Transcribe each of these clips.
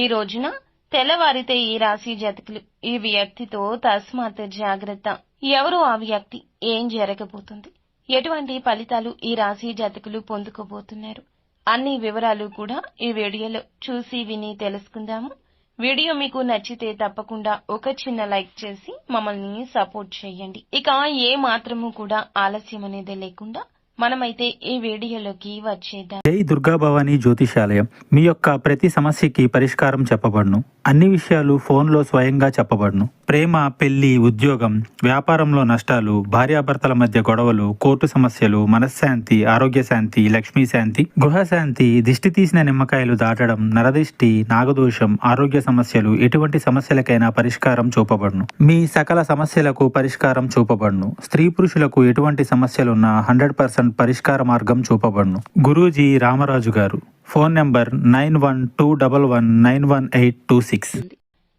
ఈ రోజున తెల్లవారితే ఈ రాశి జాతకులు ఈ వ్యక్తితో తస్మాత్ జాగ్రత్త. ఎవరు ఆ వ్యక్తి, ఏం జరగబోతుంది, ఎటువంటి ఫలితాలు ఈ రాశి జాతకులు పొందుకోబోతున్నారు అన్ని వివరాలు కూడా ఈ వీడియోలో చూసి విని తెలుసుకుందాము. వీడియో మీకు నచ్చితే తప్పకుండా ఒక చిన్న లైక్ చేసి మమ్మల్ని సపోర్ట్ చేయండి. ఇక ఏ మాత్రము కూడా ఆలస్యం అనేది లేకుండా మనమైతే ఈ వీడియోలోకి వచ్చేద్దాం. జై దుర్గా భవానీ జ్యోతిషాలయం. మీ యొక్క ప్రతి సమస్యకి పరిష్కారం చెప్పబడును. అన్ని విషయాలు ఫోన్లో స్వయంగా చెప్పబడును. ప్రేమ, పెళ్లి, ఉద్యోగం, వ్యాపారంలో నష్టాలు, భార్యాభర్తల మధ్య గొడవలు, కోర్టు సమస్యలు, మనశ్శాంతి, ఆరోగ్య శాంతి, లక్ష్మీ శాంతి, గృహశాంతి, దిష్టి తీసిన నిమ్మకాయలు దాటడం, నరదిష్టి, నాగదోషం, ఆరోగ్య సమస్యలు, ఎటువంటి సమస్యలకైనా పరిష్కారం చూపబడును. మీ సకల సమస్యలకు పరిష్కారం చూపబడును. స్త్రీ పురుషులకు ఎటువంటి సమస్యలున్నా 100% పరిష్కార మార్గం చూపబడును. గురూజీ రామరాజు గారు. Phone number 9121191826.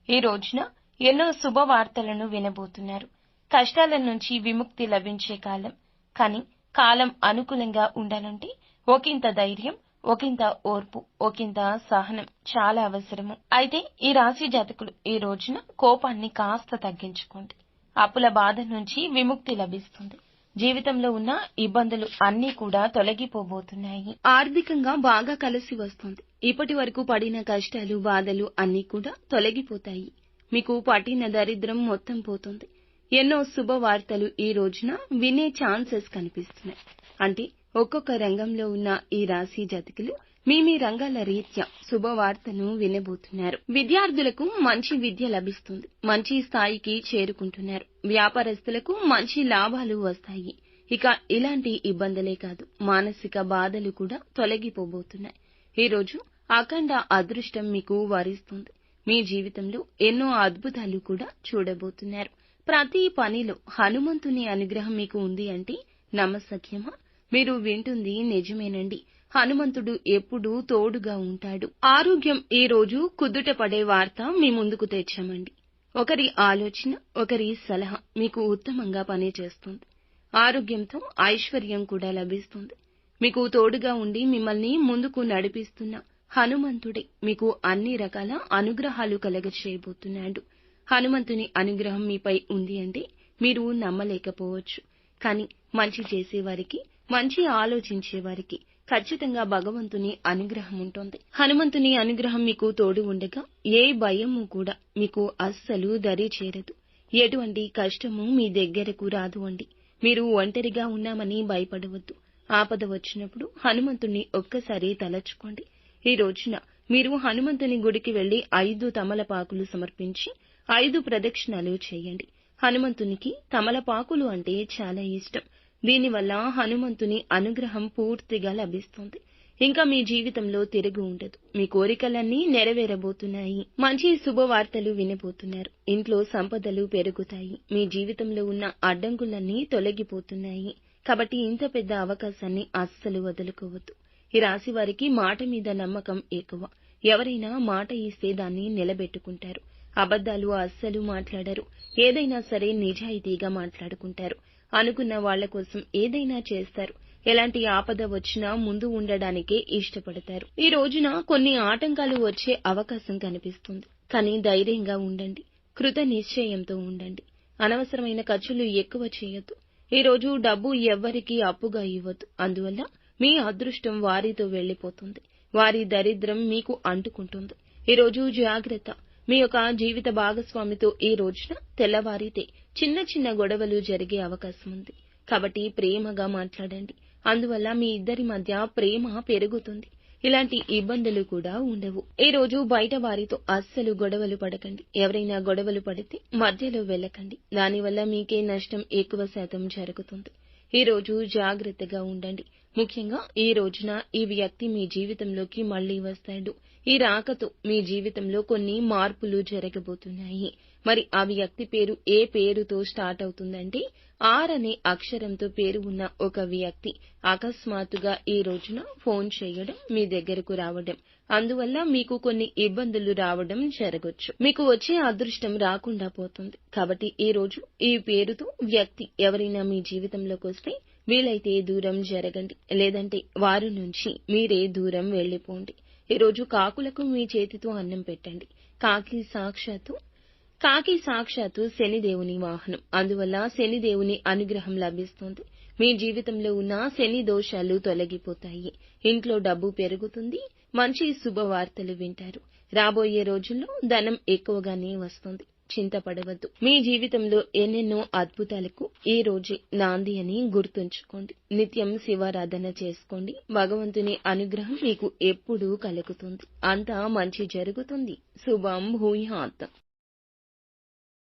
ఈ రోజున ఎన్నో శుభవార్తలను వినబోతున్నారు. కష్టాల నుంచి విముక్తి లభించే కాలం. కానీ కాలం అనుకూలంగా ఉండాలంటే ఒకంత ధైర్యం, ఒకంత ఓర్పు, ఒకంత సహనం చాలా అవసరము. అయితే ఈ రాశి జాతకులు ఈ రోజున కోపాన్ని కాస్త తగ్గించుకోండి. అప్పుల బాధ నుంచి విముక్తి లభిస్తుంది. జీవితంలో ఉన్న ఇబ్బందులు అన్నీ కూడా తొలగిపోబోతున్నాయి. ఆర్థికంగా బాగా కలిసి వస్తుంది. ఇప్పటి వరకు పడిన కష్టాలు, బాధలు అన్నీ కూడా తొలగిపోతాయి. మీకు పట్టిన దరిద్రం మొత్తం పోతుంది. ఎన్నో శుభవార్తలు ఈ రోజున వినే ఛాన్సెస్ కనిపిస్తున్నాయి. అంటే ఒక్కొక్క రంగంలో ఉన్న ఈ రాశి జాతకులు మీ రంగాల రీత్యా శుభవార్తను వినబోతున్నారు. విద్యార్థులకు మంచి విద్య లభిస్తుంది. మంచి స్థాయికి చేరుకుంటున్నారు. వ్యాపారస్తులకు మంచి లాభాలు వస్తాయి. ఇక ఇలాంటి ఇబ్బందులే కాదు, మానసిక బాధలు కూడా తొలగిపోబోతున్నాయి. ఈ రోజు అఖండ అదృష్టం మీకు వరిస్తుంది. మీ జీవితంలో ఎన్నో అద్భుతాలు కూడా చూడబోతున్నారు. ప్రతి పనిలో హనుమంతుని అనుగ్రహం మీకు ఉంది అంటే నమ్మసఖ్యమా? మీరు వింటుంది నిజమేనండి. హనుమంతుడు ఎప్పుడూ తోడుగా ఉంటాడు. ఆరోగ్యం ఈ రోజు కుదుట పడే వార్త మీ ముందుకు తెచ్చామండి. ఒకరి ఆలోచన, ఒకరి సలహా మీకు ఉత్తమంగా పనిచేస్తుంది. ఆరోగ్యంతో ఐశ్వర్యం కూడా లభిస్తుంది. మీకు తోడుగా ఉండి మిమ్మల్ని ముందుకు నడిపిస్తున్న హనుమంతుడే మీకు అన్ని రకాల అనుగ్రహాలు కలగచేయబోతున్నాడు. హనుమంతుని అనుగ్రహం మీపై ఉంది అంటే మీరు నమ్మలేకపోవచ్చు. కానీ మంచి చేసేవారికి, మంచి ఆలోచించే వారికి ఖచ్చితంగా భగవంతుని అనుగ్రహం ఉంటుంది. హనుమంతుని అనుగ్రహం మీకు తోడు ఉండగా ఏ భయము కూడా మీకు అస్సలు దరి చేరదు. ఎటువంటి కష్టము మీ దగ్గరకు రాదు అండి. మీరు ఒంటరిగా ఉన్నామని భయపడవద్దు. ఆపద వచ్చినప్పుడు హనుమంతుని ఒక్కసారి తలచుకోండి. ఈ రోజున మీరు హనుమంతుని గుడికి వెళ్లి 5 తమలపాకులు సమర్పించి 5 ప్రదక్షిణాలు చేయండి. హనుమంతునికి తమలపాకులు అంటే చాలా ఇష్టం. దీనివల్ల హనుమంతుని అనుగ్రహం పూర్తిగా లభిస్తుంది. ఇంకా మీ జీవితంలో తిరుగు ఉండదు. మీ కోరికలన్నీ నెరవేరబోతున్నాయి. మంచి శుభవార్తలు వినబోతున్నారు. ఇంట్లో సంపదలు పెరుగుతాయి. మీ జీవితంలో ఉన్న అడ్డంకులన్నీ తొలగిపోతున్నాయి. కాబట్టి ఇంత పెద్ద అవకాశాన్ని అస్సలు వదులుకోవద్దు. ఈ రాశి వారికి మాట మీద నమ్మకం ఎక్కువ. ఎవరైనా మాట ఇస్తే దాన్ని నిలబెట్టుకుంటారు. అబద్ధాలు అస్సలు మాట్లాడరు. ఏదైనా సరే నిజాయితీగా మాట్లాడుకుంటారు. అనుకున్న వాళ్ల కోసం ఏదైనా చేస్తారు. ఎలాంటి ఆపద వచ్చినా ముందు ఉండడానికే ఇష్టపడతారు. ఈ రోజున కొన్ని ఆటంకాలు వచ్చే అవకాశం కనిపిస్తుంది. కానీ ధైర్యంగా ఉండండి. కృత నిశ్చయంతో ఉండండి. అనవసరమైన ఖర్చులు ఎక్కువ చేయొద్దు. ఈ రోజు డబ్బు ఎవ్వరికీ అప్పుగా ఇవ్వద్దు. అందువల్ల మీ అదృష్టం వారితో వెళ్లిపోతుంది. వారి దరిద్రం మీకు అంటుకుంటుంది. ఈ రోజు జాగ్రత్త. మీ యొక్క జీవిత భాగస్వామితో ఈ రోజున తెల్లవారితే చిన్న చిన్న గొడవలు జరిగే అవకాశం ఉంది. కాబట్టి ప్రేమగా మాట్లాడండి. అందువల్ల మీ ఇద్దరి మధ్య ప్రేమ పెరుగుతుంది. ఇలాంటి ఇబ్బందులు కూడా ఉండవు. ఈ రోజు బయట వారితో అస్సలు గొడవలు పడకండి. ఎవరైనా గొడవలు పడితే మధ్యలో వెళ్ళకండి. దానివల్ల మీకే నష్టం ఎక్కువ శాతం జరుగుతుంది. ఈ రోజు జాగ్రత్తగా ఉండండి. ముఖ్యంగా ఈ రోజున ఈ వ్యక్తి మీ జీవితంలోకి మళ్లీ వస్తాడు. ఈ రాకతో మీ జీవితంలో కొన్ని మార్పులు జరగబోతున్నాయి. మరి ఆ వ్యక్తి పేరు ఏ పేరుతో స్టార్ట్ అవుతుందంటే ఆర్ అనే అక్షరంతో పేరు ఉన్న ఒక వ్యక్తి అకస్మాత్తుగా ఈ రోజున ఫోన్ చేయడం, మీ దగ్గరకు రావడం, అందువల్ల మీకు కొన్ని ఇబ్బందులు రావడం జరగొచ్చు. మీకు వచ్చే అదృష్టం రాకుండా పోతుంది. కాబట్టి ఈ రోజు ఈ పేరుతో వ్యక్తి ఎవరైనా మీ జీవితంలోకి వస్తే వీలైతే దూరం జరగండి. లేదంటే వారి నుంచి మీరే దూరం వెళ్లిపోండి. ఈరోజు కాకులకు మీ చేతితో అన్నం పెట్టండి. కాకి సాక్షాత్తు శనిదేవుని వాహనం. అందువల్ల శనిదేవుని అనుగ్రహం లభిస్తుంది. మీ జీవితంలో ఉన్న శని దోషాలు తొలగిపోతాయి. ఇంట్లో డబ్బు పెరుగుతుంది. మంచి శుభవార్తలు వింటారు. రాబోయే రోజుల్లో ధనం ఎక్కువగానే వస్తుంది. చింతపడవద్దు. మీ జీవితంలో ఎన్నెన్నో అద్భుతాలకు ఈ రోజే నాంది అని గుర్తుంచుకోండి. నిత్యం శివారాధన చేసుకోండి. భగవంతుని అనుగ్రహం మీకు ఎప్పుడూ కలుగుతుంది. అంతా మంచి జరుగుతుంది. శుభం భూయాత్.